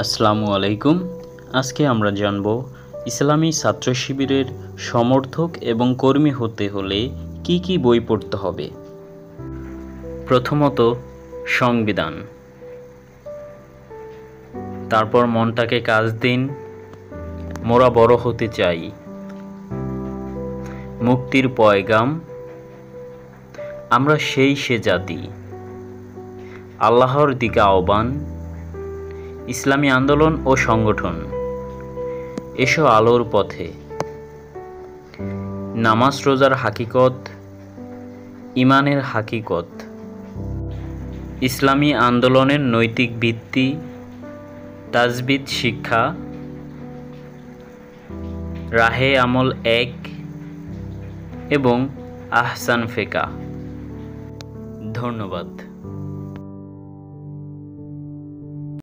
আসসালামু আলাইকুম। আজকে আমরা জানব ইসলামী ছাত্র শিবিরের সমর্থক এবং কর্মী হতে হলে কি কি বই পড়তে হবে। প্রথমত সংবিধান, তারপর মনটাকে কাজ দিন, মোরা বড় হতে চাই, মুক্তির পয়গাম, আমরা সে জাতি, আল্লাহর দিকে আহ্বান, ইসলামী আন্দোলন ও সংগঠন, এসো আলোর পথে, নামাজ রোজার হাকিকত, ইমানের হাকিকত, ইসলামী আন্দোলনের নৈতিক ভিত্তি, তাজবিদ শিক্ষা, রাহে আমল এক এবং আহসান ফেকা। ধন্যবাদ।